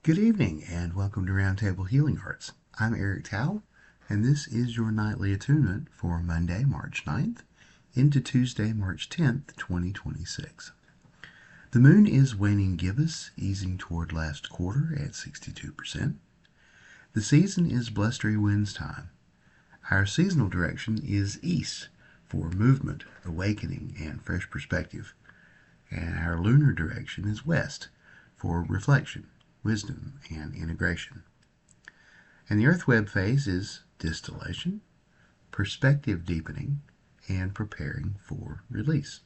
Good evening and welcome to Roundtable Healing Arts. I'm Eric Towle, and this is your nightly attunement for Monday, March 9th into Tuesday, March 10th, 2026. The moon is waning gibbous, easing toward last quarter at 62%. The season is blustery winds time. Our seasonal direction is east for movement, awakening, and fresh perspective. And our lunar direction is west for reflection, wisdom, and integration. And the earth web phase is distillation, perspective deepening, and preparing for release.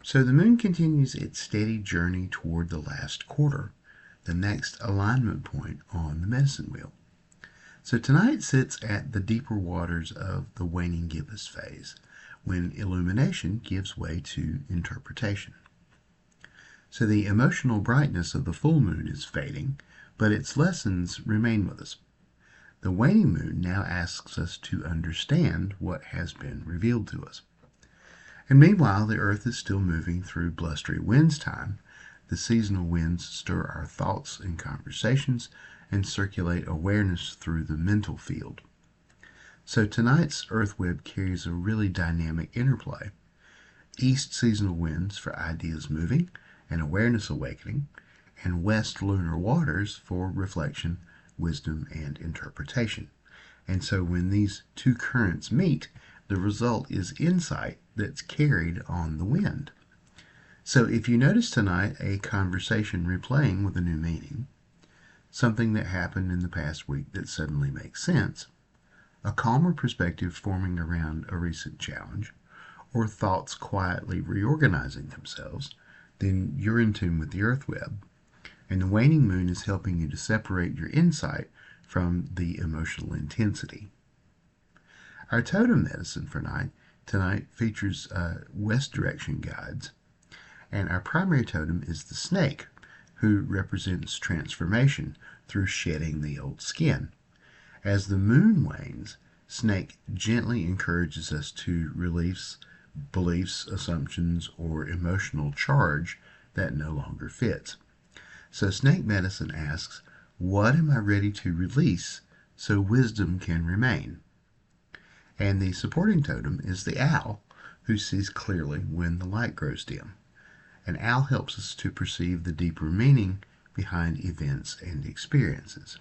So the moon continues its steady journey toward the last quarter, the next alignment point on the medicine wheel. So tonight sits at the deeper waters of the waning gibbous phase, when illumination gives way to interpretation. So the emotional brightness of the full moon is fading, but its lessons remain with us. The waning moon now asks us to understand what has been revealed to us. And meanwhile, the earth is still moving through blustery winds time. The seasonal winds stir our thoughts and conversations and circulate awareness through the mental field. So tonight's earth web carries a really dynamic interplay. East seasonal winds for ideas moving and awareness awakening, and west lunar waters for reflection, wisdom, and interpretation. And so when these two currents meet, the result is insight that's carried on the wind. So if you notice tonight a conversation replaying with a new meaning, something that happened in the past week that suddenly makes sense, a calmer perspective forming around a recent challenge, or thoughts quietly reorganizing themselves, then you're in tune with the earth web. And the waning moon is helping you to separate your insight from the emotional intensity. Our totem medicine for tonight features west direction guides. And our primary totem is the snake, who represents transformation through shedding the old skin. As the moon wanes, snake gently encourages us to release beliefs, assumptions, or emotional charge that no longer fits. So snake medicine asks, what am I ready to release so wisdom can remain? And the supporting totem is the owl, who sees clearly when the light grows dim. An owl helps us to perceive the deeper meaning behind events and experiences.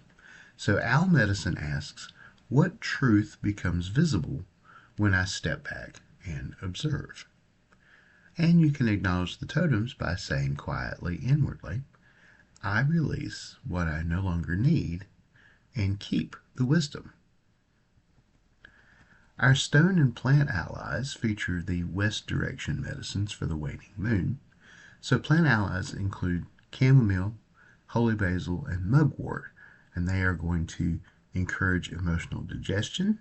So owl medicine asks, what truth becomes visible when I step back and observe? And you can acknowledge the totems by saying quietly inwardly, I release what I no longer need and keep the wisdom. Our stone and plant allies feature the west direction medicines for the waning moon. So plant allies include chamomile, holy basil, and mugwort, and they are going to encourage emotional digestion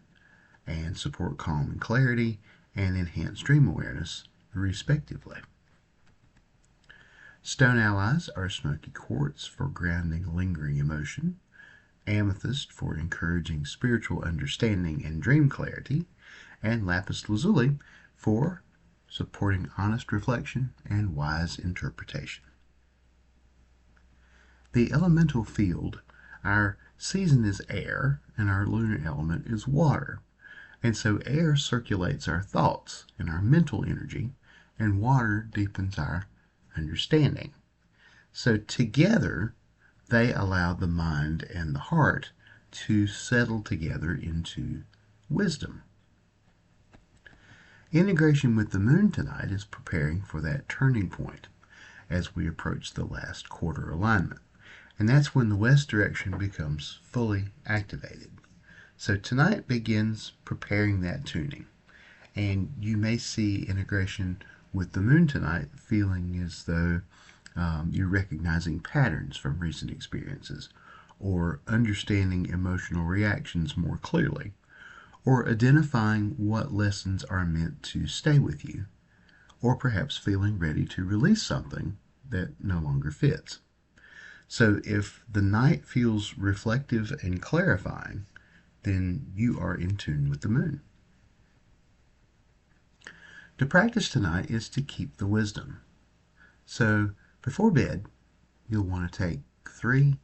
and support calm and clarity and enhance dream awareness, respectively. Stone allies are smoky quartz for grounding lingering emotion, amethyst for encouraging spiritual understanding and dream clarity, and lapis lazuli for supporting honest reflection and wise interpretation. The elemental field, our season is air and our lunar element is water. And so air circulates our thoughts and our mental energy, and water deepens our understanding. So together, they allow the mind and the heart to settle together into wisdom. Integration with the moon tonight is preparing for that turning point as we approach the last quarter alignment. And that's when the west direction becomes fully activated. So tonight begins preparing that tuning. And you may see integration with the moon tonight feeling as though you're recognizing patterns from recent experiences, or understanding emotional reactions more clearly, or identifying what lessons are meant to stay with you, or perhaps feeling ready to release something that no longer fits. So if the night feels reflective and clarifying, then you are in tune with the moon. To practice tonight is to keep the wisdom. So before bed, you'll want to take 3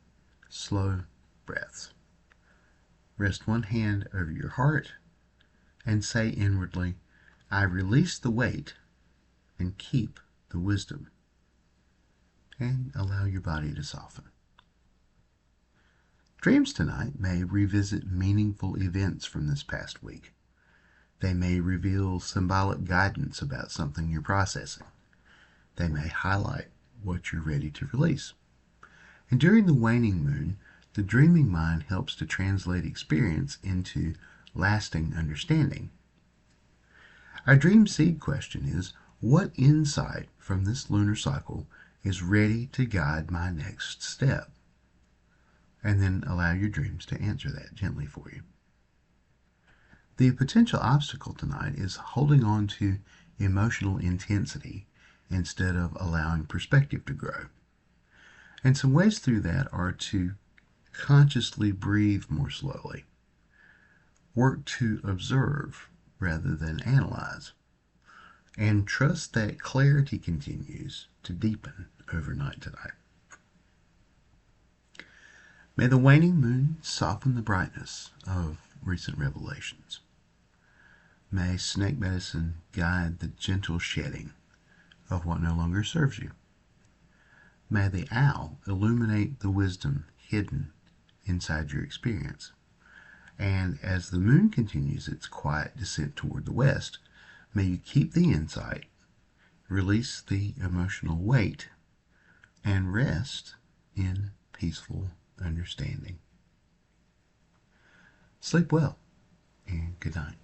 slow breaths. Rest one hand over your heart and say inwardly, I release the weight and keep the wisdom. And allow your body to soften. Dreams tonight may revisit meaningful events from this past week. They may reveal symbolic guidance about something you're processing. They may highlight what you're ready to release. And during the waning moon, the dreaming mind helps to translate experience into lasting understanding. Our dream seed question is, what insight from this lunar cycle is ready to guide my next step? And then allow your dreams to answer that gently for you. The potential obstacle tonight is holding on to emotional intensity instead of allowing perspective to grow. And some ways through that are to consciously breathe more slowly, work to observe rather than analyze, and trust that clarity continues to deepen overnight tonight. May the waning moon soften the brightness of recent revelations. May snake medicine guide the gentle shedding of what no longer serves you. May the owl illuminate the wisdom hidden inside your experience. And as the moon continues its quiet descent toward the west, may you keep the insight, release the emotional weight, and rest in peaceful understanding. Sleep well, and good night.